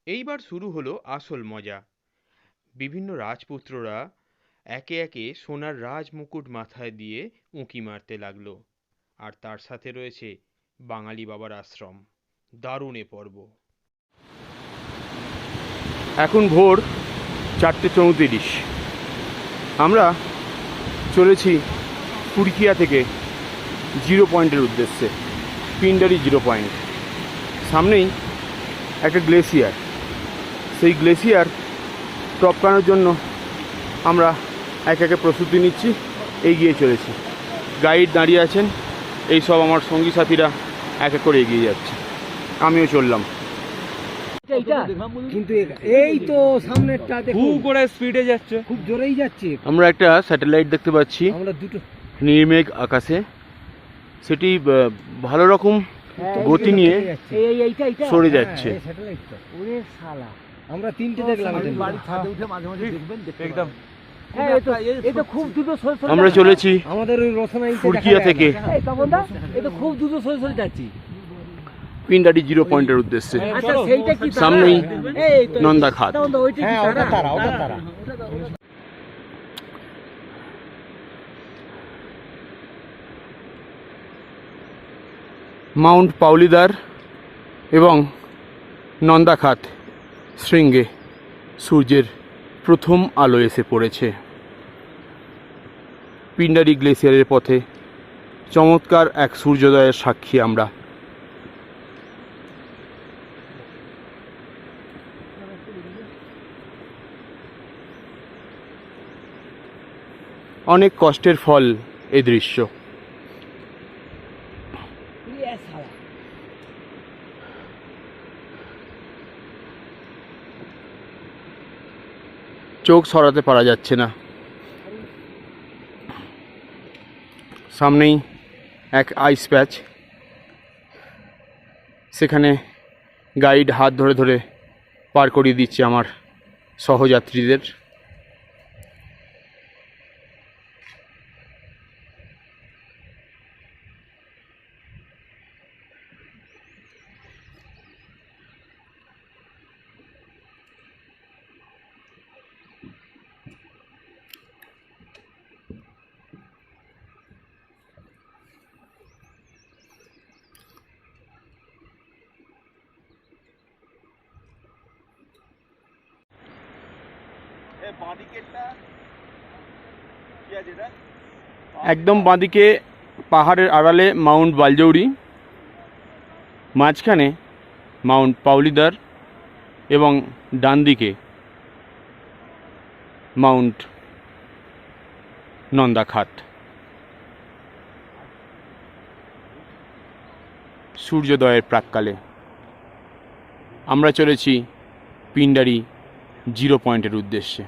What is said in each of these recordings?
এইবার শুরু হলো আসল মজা। বিভিন্ন রাজপুত্ররা একে একে সোনার রাজমুকুট মাথায় দিয়ে উঁকি মারতে লাগলো। আর তার সাথে রয়েছে বাঙালি বাবার আশ্রম। দারুণ এ পর্ব। এখন ভোর 4:34। আমরা চলেছি ফুরকিয়া থেকে জিরো পয়েন্টের উদ্দেশ্যে, পিন্ডারি জিরো পয়েন্ট। সামনেই একটা গ্লেসিয়ার, সেই গ্লেসিয়ার টপকানোর জন্য আমরা এক একে প্রস্তুতি নিচ্ছি, এগিয়ে চলেছি। গাইড দাঁড়িয়ে আছেন, এই সব আমার সঙ্গী সাথীরা এক এক করে এগিয়ে যাচ্ছে, আমিও চললাম। কিন্তু এই তো সামনেরটা দেখুন, খুব করে স্পিডে যাচ্ছে, খুব জোরেই যাচ্ছে। আমরা একটা স্যাটেলাইট দেখতে পাচ্ছি আমরা দুটো নির্মেঘ আকাশে, সেটি ভালো রকম গতি নিয়ে সরে যাচ্ছে। ওরে শালা, আমরা তিনটে দেখলাম। বাড়ির ছাদে উঠে মাঝে মাঝে দেখবেন, একদম খুব দ্রুত সরে আমরা চলেছি আমাদের ওই রসনাই ফুরকিয়া থেকে এটা খুব দ্রুত সরে যাচ্ছি পিন্ডারি জিরো পয়েন্টের উদ্দেশ্যে। আচ্ছা সেইটা কি সামনেই নন্দাখাত। হ্যাঁ ওটা তারা, ওটা তারা। মাউন্ট পাউলিদার এবং নন্দাখাত শৃঙ্গে সূর্যের প্রথম আলো এসে পড়েছে। পিন্ডারি গ্লেসিয়ারের পথে চমৎকার এক সূর্যোদয়ের সাক্ষী আমরা। অনেক কষ্টের ফল এই দৃশ্য। চোখ সরাতে পারা যাচ্ছে না। সামনেই এক আইস প্যাচ, সেখানে গাইড হাত ধরে ধরে পার করিয়ে দিচ্ছে আমার সহযাত্রীদের। একদম বাঁদিকে পাহাড়ের আড়ালে মাউন্ট বালজৌরি, মাঝখানে মাউন্ট পাউলিদার এবং ডান দিকে মাউন্ট নন্দাখাত। সূর্যোদয়ের প্রাক্কালে আমরা চলেছি পিন্ডারি জিরো পয়েন্টের উদ্দেশ্যে।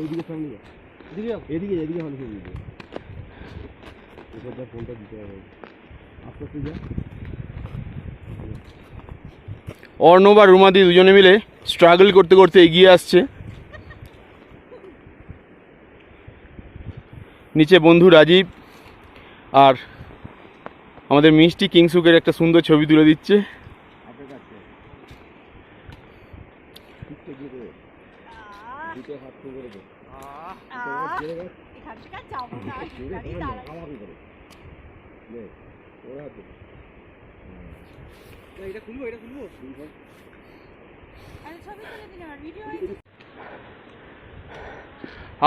এইদিকে সামনে এদিকে এদিকে মানুষ দিতে ফোনটা দিতে হবে, আস্তে আস্তে যা। অর্ণব আর রুমাদি দুজনে মিলে স্ট্রাগল করতে করতে এগিয়ে আসছে। নিচে বন্ধু রাজীব আর আমাদের মিষ্টি কিংসুকের একটা সুন্দর ছবি তুলে দিচ্ছে।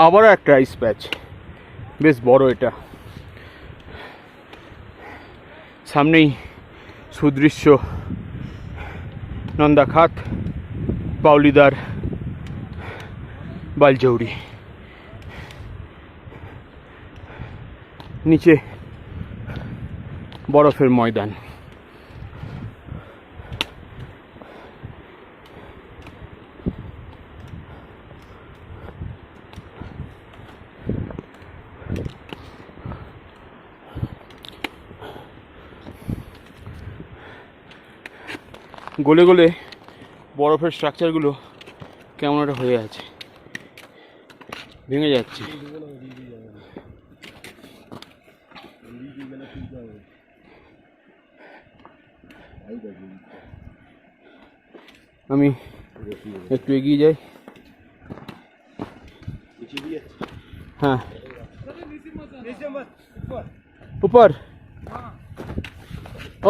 আবারও একটা আইস প্যাচ, বেশ বড় এটা। সামনেই সুদৃশ্য নন্দাখাত, পাউলিদার, বালজৌরি। নিচে বরফের ময়দান। গলে গলে বরফের স্ট্রাকচারগুলো কেমন একটা হয়ে আছে, ভেঙে যাচ্ছে। আমি একটু এগিয়ে যাই। हाँ ऊपर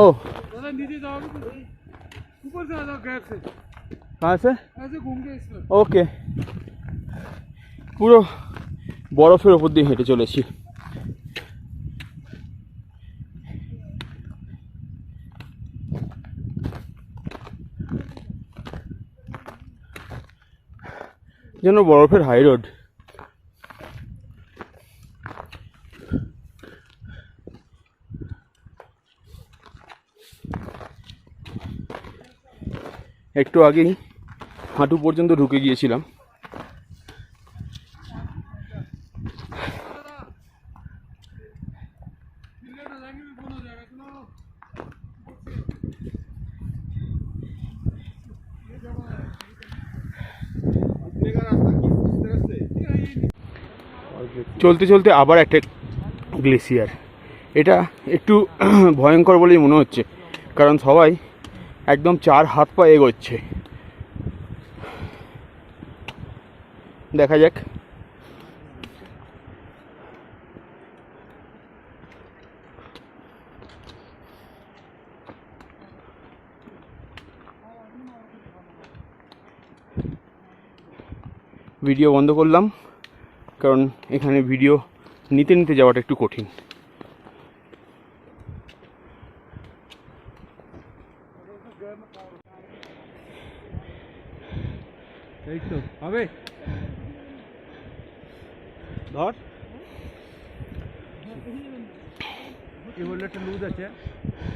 ओ नीचे जाओगे तो ऊपर से आ जाओ गैप से, कहाँ से? ऐसे घूम के इस तरफ। ওকে, পুরো বরফের ওপর দিয়ে হেঁটে চলেছি। যেন বরফের হাই রোড। একটু আগেই হাঁটু পর্যন্ত ঢুকে গিয়েছিলাম। চলতে চলতে আবার একটা গ্লেসিয়ার। এটা একটু ভয়ঙ্কর বলেই মনে হচ্ছে, কারণ সবাই একদম 4 হাত পা এগোচ্ছে। দেখা যাক। ভিডিও বন্ধ করলাম, কারণ এখানে ভিডিও নিতে নিতে যাওয়াটা একটু কঠিন। এই তো হবে ধর, কি বললো একটা লুজ আছে,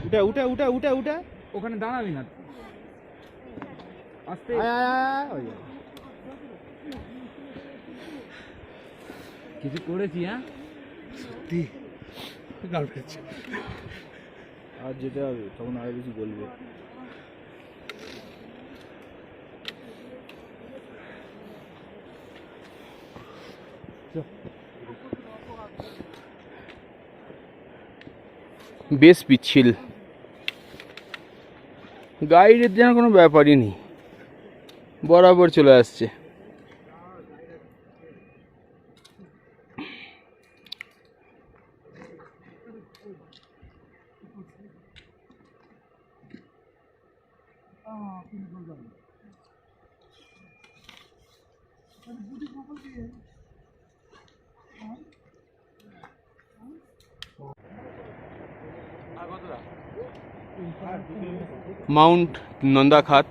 উঠা উঠা উঠা উঠা উঠা, ওখানে দাঁড়াবি না, আস্তে কিছু করেছি। হ্যাঁ সত্যি গাল ফেলছে, আর যেতে হবে তখন আরো কিছু বলবে। বেশ পিচ্ছিল, গাইডের যেন কোনো ব্যাপারই নেই, বরাবর চলে আসছে। माउंट नंदाखात,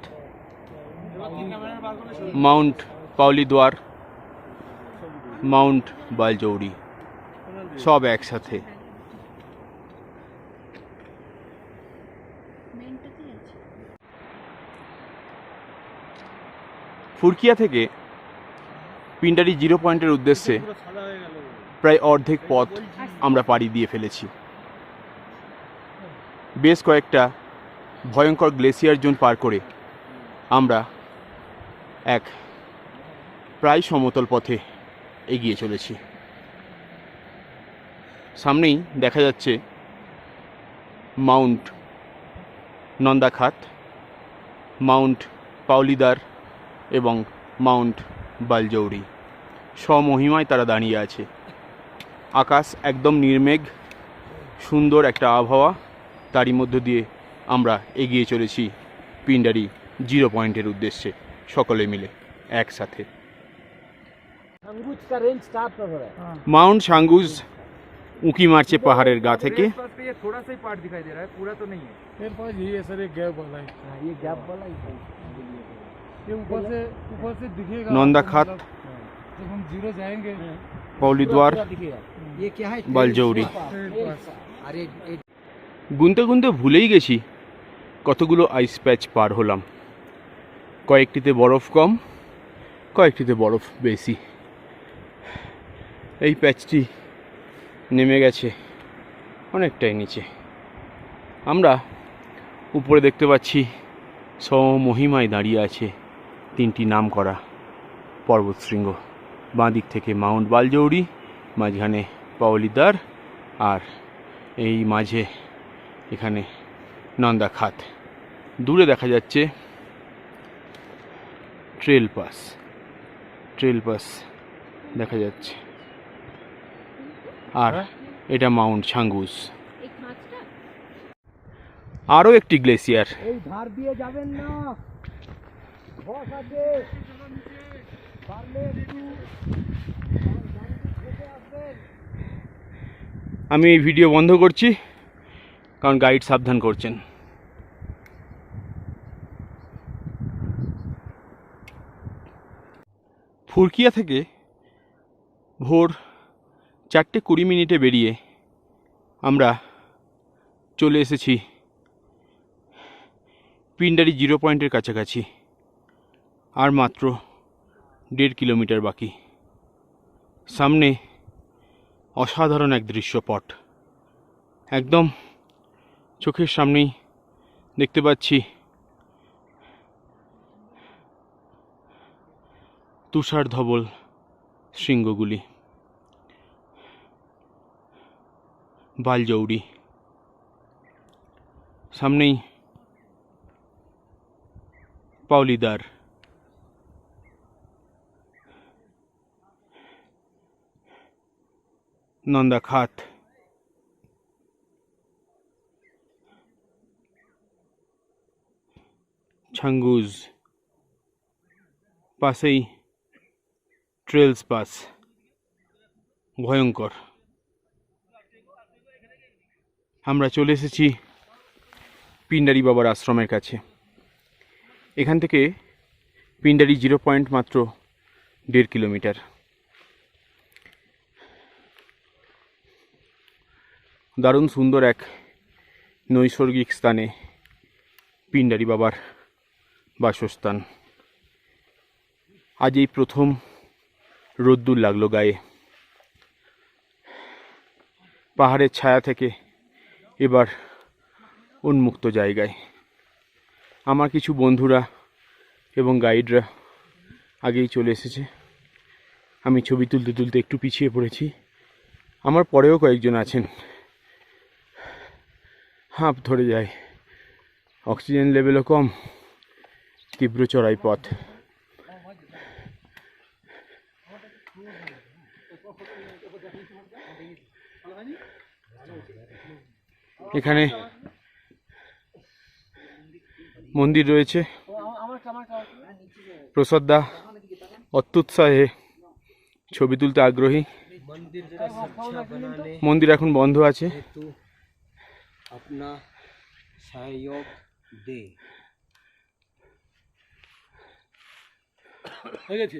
माउंट पाउलीद्वार, माउंट बालजौड़ी सब एक साथे। ফুরকিয়া থেকে পিন্ডারি 0 পয়েন্টের উদ্দেশ্যে প্রায় অর্ধেক পথ আমরা পাড়ি দিয়ে ফেলেছি। বেশ কয়েকটা ভয়ঙ্কর গ্লেসিয়ার জোন পার করে আমরা এক প্রায় সমতল পথে এগিয়ে চলেছি। সামনেই দেখা যাচ্ছে মাউন্ট নন্দাখাত, মাউন্ট পাউলিদার এবং মাউন্ট বালজৌড়ি স্বমহিমায় তারা দাঁড়িয়ে আছে। আকাশ একদম নির্মেঘ, সুন্দর একটা আবহাওয়া, তারই মধ্য দিয়ে আমরা এগিয়ে চলেছি পিন্ডারি 0 পয়েন্টের উদ্দেশ্যে সকলে মিলে একসাথে। মাউন্ট সাঙ্গুজ উঁকি মারছে পাহাড়ের গা থেকে। थोड़ा सा ही पार्ट दिखाई दे रहा है, पूरा तो नहीं है मेरे पास। ये सर एक गैप वाला है, ये गैप वाला ही है, ये ऊपर से दिखेगा नंदाखात, जब हम 0 जाएंगे पाउलीद्वार, ये क्या है? बालजौड़ी। अरे গুনতে গুনতে ভুলেই গেছি কতগুলো আইস প্যাচ পার হলাম। কয়েকটিতে বরফ কম, কয়েকটিতে বরফ বেশি। এই প্যাচটি নেমে গেছে অনেকটাই নিচে। আমরা উপরে দেখতে পাচ্ছি স্বমহিমায় দাঁড়িয়ে আছে তিনটি নামকরা পর্বতশৃঙ্গ। বাঁ দিক থেকে মাউন্ট বালজৌরি, মাঝখানে পাওলিদার, আর এই মাঝে এখানে নন্দা খাত। দূরে দেখা যাচ্ছে ট্রেল পাস দেখা যাচ্ছে, আর এটা মাউন্ট ছাঙ্গুস। আরও একটি গ্লেসিয়ার। এই ধার দিয়ে যাবেন না, ধস আছে, পারলে একটু আমি এই ভিডিও বন্ধ করছি কারণ গাইড সাবধান করছেন। ফুরকিয়া থেকে ভোর 4:20 বেরিয়ে আমরা চলে এসেছি পিন্ডারি 0 পয়েন্টের কাছাকাছি। আর মাত্র 1.5 কিলোমিটার বাকি। সামনে অসাধারণ এক দৃশ্যপট, একদম চোখের সামনেই দেখতে পাচ্ছি তুষার ধবল শৃঙ্গগুলি। বালজৌরি সামনেই, পাওলিদার, নন্দা খাত, ছাঙ্গুজ, পাশেই ট্রেলস পাস, ভয়ঙ্কর। আমরা চলে এসেছি পিন্ডারি বাবার আশ্রমের কাছে। এখান থেকে পিন্ডারি 0 পয়েন্ট মাত্র 1.5 কিলোমিটার। দারুণ সুন্দর এক নৈসর্গিক স্থানে পিন্ডারি বাবার বাসস্থান। আজ এই প্রথম রোদ্দুর লাগলো গায়ে। পাহাড়ের ছায়া থেকে এবার উন্মুক্ত জায়গায়। আমার কিছু বন্ধুরা এবং গাইডরা আগেই চলে এসেছে। আমি ছবি তুলতে তুলতে একটু পিছিয়ে পড়েছি। আমার পরেও কয়েকজন আছেন। হাঁপ ধরে যায়, অক্সিজেন লেভেলও কম, তীব্র চড়াই পথ। এখানে মন্দির রয়েছে। প্রসাদদা অত্যুৎসাহে ছবি তুলতে আগ্রহী। মন্দির এখন বন্ধ আছে। अपना सहयोग दे। হয়ে গেছে।